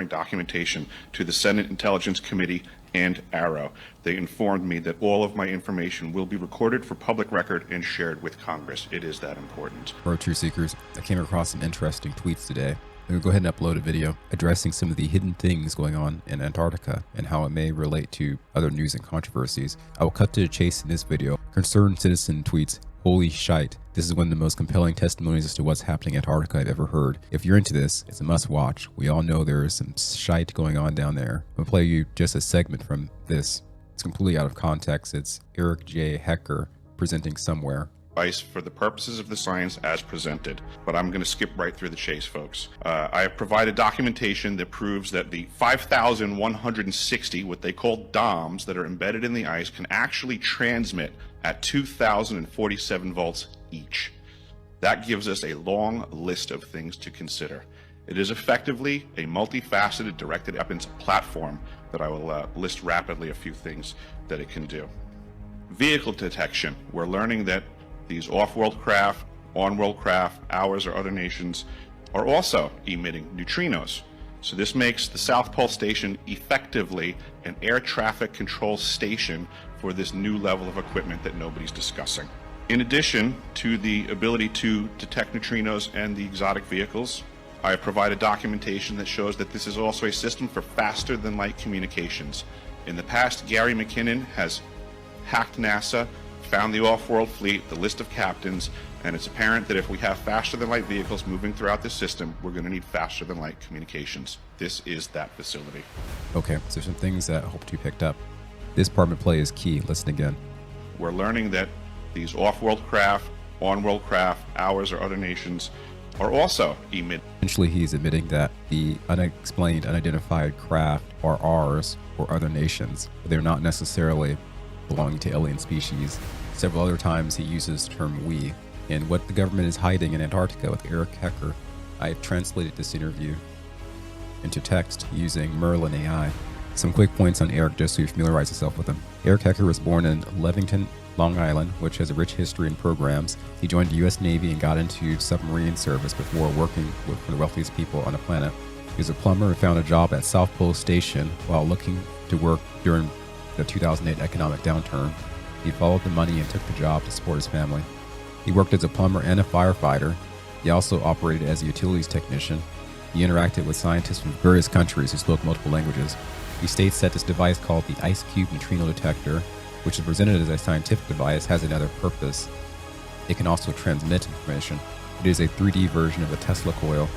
Documentation to the Senate Intelligence Committee and Arrow. They informed me that all of my information will be recorded for public record and shared with Congress. It is that important. For Truth Seekers, I came across some interesting tweets today. I'm going to go ahead and upload a video addressing some of the hidden things going on in Antarctica and how it may relate to other news and controversies. I will cut to the chase in this video. Concerned citizen tweets, "Holy shite. This is one of the most compelling testimonies as to what's happening in Antarctica I've ever heard. If you're into this, it's a must watch. We all know there is some shite going on down there." I'm going to play you just a segment from this. It's completely out of context. It's Eric J. Hecker presenting somewhere. For the purposes of the science as presented, but I'm going to skip right through the chase, folks. I have provided documentation that proves that the 5,160, what they call DOMs, that are embedded in the ice can actually transmit at 2,047 volts each. That gives us a long list of things to consider. It is effectively a multifaceted directed weapons platform that I will list rapidly a few things that it can do. Vehicle detection. We're learning that these off-world craft, on-world craft, ours or other nations, are also emitting neutrinos. So this makes the South Pole Station effectively an air traffic control station for this new level of equipment that nobody's discussing. In addition to the ability to detect neutrinos and the exotic vehicles, I have provided documentation that shows that this is also a system for faster than light communications. In the past, Gary McKinnon has hacked NASA, found the off-world fleet, the list of captains, and it's apparent that if we have faster-than-light vehicles moving throughout this system, we're going to need faster-than-light communications. This is that facility. Okay, so some things that I hope you picked up. This part of play is key. Listen again. We're learning that these off-world craft, on-world craft, ours or other nations, are also emitting. Essentially, he's admitting that the unexplained, unidentified craft are ours or other nations, but they're not necessarily belonging to alien species. Several other times he uses the term we. And what the government is hiding in Antarctica with Eric Hecker. I translated this interview into text using Merlin AI. Some quick points on Eric just so you familiarize yourself with him. Eric Hecker was born in Levington, Long Island, which has a rich history in programs. He joined the U.S. Navy and got into submarine service before working for the wealthiest people on the planet. He was a plumber and found a job at South Pole Station while looking to work during the 2008 economic downturn. He followed the money and took the job to support his family. He worked as a plumber and a firefighter. He also operated as a utilities technician. He interacted with scientists from various countries who spoke multiple languages. He states that this device called the Ice Cube Neutrino Detector, which is presented as a scientific device, has another purpose. It can also transmit information. It is a 3D version of a Tesla coil.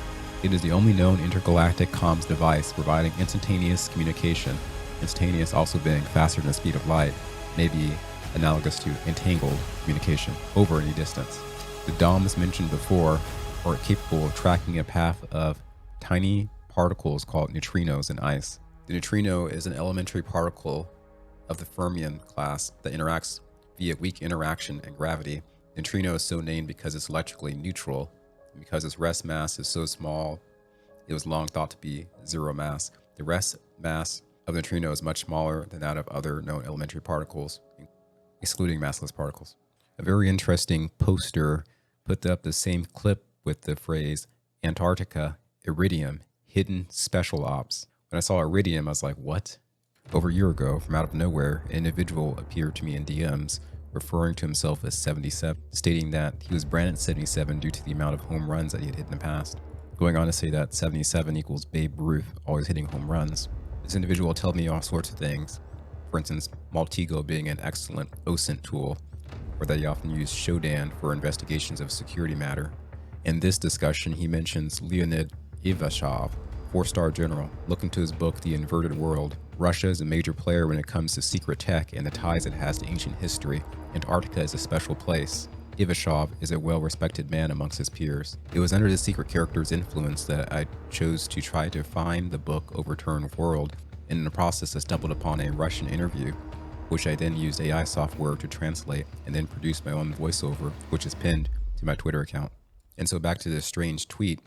It is the only known intergalactic comms device providing instantaneous communication. Instantaneous also being faster than the speed of light, may be analogous to entangled communication over any distance. The DOMs mentioned before are capable of tracking a path of tiny particles called neutrinos in ice. The neutrino is an elementary particle of the fermion class that interacts via weak interaction and gravity. The neutrino is so named because it's electrically neutral, and because its rest mass is so small, it was long thought to be zero mass. The rest mass of the neutrino is much smaller than that of other known elementary particles, excluding massless particles. A very interesting poster put up the same clip with the phrase Antarctica, Iridium, hidden special ops. When I saw Iridium, I was like, what? Over a year ago, from out of nowhere, an individual appeared to me in DMs referring to himself as 77, stating that he was branded 77 due to the amount of home runs that he had hit in the past. Going on to say that 77 equals Babe Ruth, always hitting home runs. This individual told me all sorts of things. For instance, Maltego being an excellent OSINT tool, or that he often used Shodan for investigations of security matter. In this discussion, he mentions Leonid Ivashov, 4-star general. Look into his book, The Inverted World. Russia is a major player when it comes to secret tech and the ties it has to ancient history. Antarctica is a special place. Ivashov is a well-respected man amongst his peers. It was under this secret character's influence that I chose to try to find the book Overturned World, and in the process I stumbled upon a Russian interview, which I then used AI software to translate and then produce my own voiceover, which is pinned to my Twitter account. And so back to this strange tweet,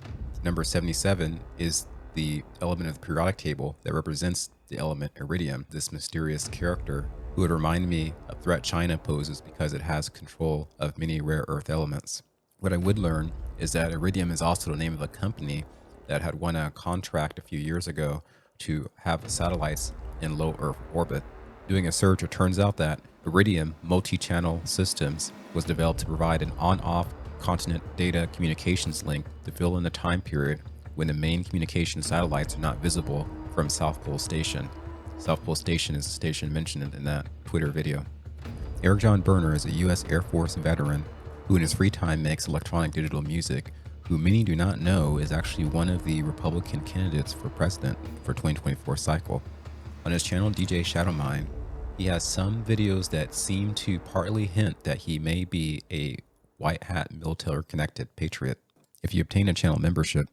number 77 is the element of the periodic table that represents the element iridium, this mysterious character who would remind me of threat China poses because it has control of many rare earth elements. What I would learn is that Iridium is also the name of a company that had won a contract a few years ago to have satellites in low Earth orbit. Doing a search, it turns out that Iridium multi-channel systems was developed to provide an on-off continent data communications link to fill in the time period when the main communication satellites are not visible from South Pole Station. South Pole Station is the station mentioned in that Twitter video. Eric John Berner is a U.S. Air Force veteran who in his free time makes electronic digital music, who many do not know is actually one of the Republican candidates for president for 2024 cycle. On his channel DJ Shadowmine, he has some videos that seem to partly hint that he may be a white hat military connected patriot. If you obtain a channel membership,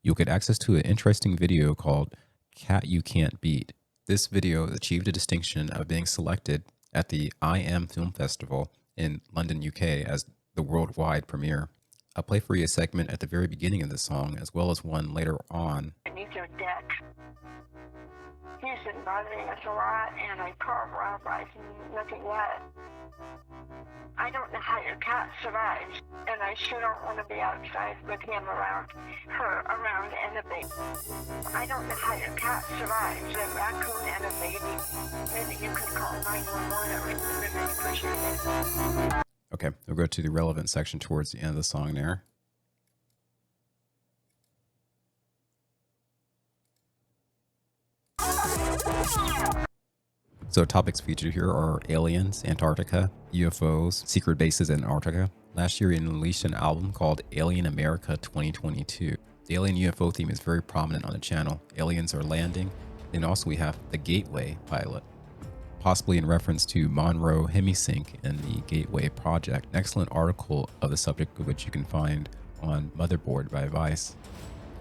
you'll get access to an interesting video called Cat You Can't Beat. This video achieved a distinction of being selected at the I Am Film Festival in London, UK as the worldwide premiere. I'll play for you a segment at the very beginning of the song, as well as one later on. Beneath your deck. He's been bothering us a lot, and I called wildlife and nothing yet. I don't know how your cat survives, and I sure don't want to be outside with him around, her around, and a baby. I don't know how your cat survives, a raccoon and a baby. Maybe you could call 911 or really appreciate it. Okay, we'll go to the relevant section towards the end of the song there. So topics featured here are aliens, Antarctica, UFOs, secret bases in Antarctica. Last year, he released an album called Alien America 2022. The alien UFO theme is very prominent on the channel. Aliens are landing. And also we have the Gateway pilot, possibly in reference to Monroe Hemisync and the Gateway project. An excellent article of the subject of which you can find on Motherboard by Vice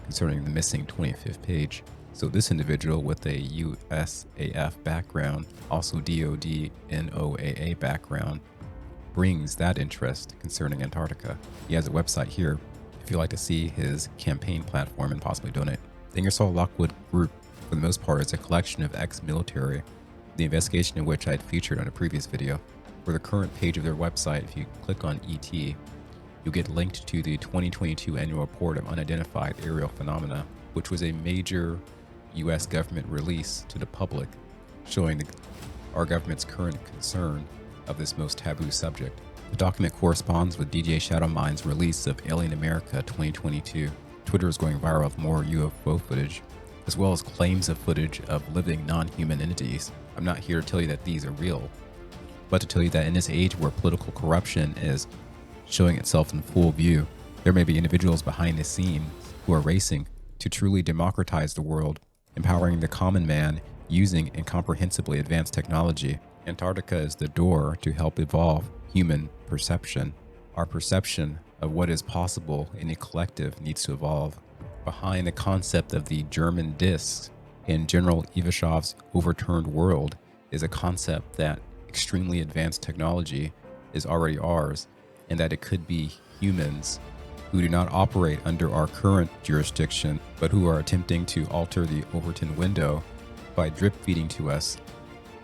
concerning the missing 25th page. So this individual with a USAF background, also DoD NOAA background, brings that interest concerning Antarctica. He has a website here if you'd like to see his campaign platform and possibly donate. The Ingersoll Lockwood Group, for the most part, is a collection of ex-military, the investigation of which I had featured on a previous video. For the current page of their website, if you click on ET, you'll get linked to the 2022 Annual Report of Unidentified Aerial Phenomena, which was a major U.S. government release to the public, showing our government's current concern of this most taboo subject. The document corresponds with DJ Shadowmine's release of Alien America 2022. Twitter is going viral with more UFO footage, as well as claims of footage of living non-human entities. I'm not here to tell you that these are real, but to tell you that in this age where political corruption is showing itself in full view, there may be individuals behind the scenes who are racing to truly democratize the world, empowering the common man using incomprehensibly advanced technology. Antarctica is the door to help evolve human perception. Our perception of what is possible in a collective needs to evolve. Behind the concept of the German discs in General Ivashov's overturned world is a concept that extremely advanced technology is already ours, and that it could be humans who do not operate under our current jurisdiction, but who are attempting to alter the Overton window by drip feeding to us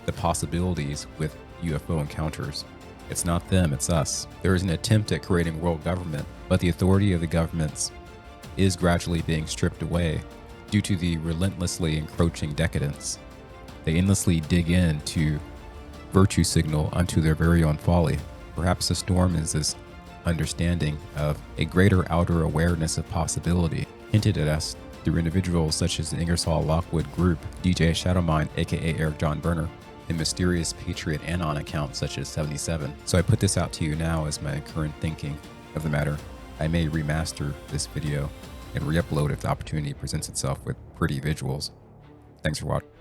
the possibilities with UFO encounters. It's not them, it's us. There is an attempt at creating world government, but the authority of the governments is gradually being stripped away due to the relentlessly encroaching decadence. They endlessly dig in to virtue signal unto their very own folly. Perhaps the storm is this understanding of a greater outer awareness of possibility hinted at us through individuals such as the Ingersoll Lockwood Group, DJ Shadowmine aka Eric John Berner, and mysterious Patriot Anon accounts such as 77. So I put this out to you now as my current thinking of the matter. I may remaster this video and re-upload if the opportunity presents itself with pretty visuals. Thanks for watching.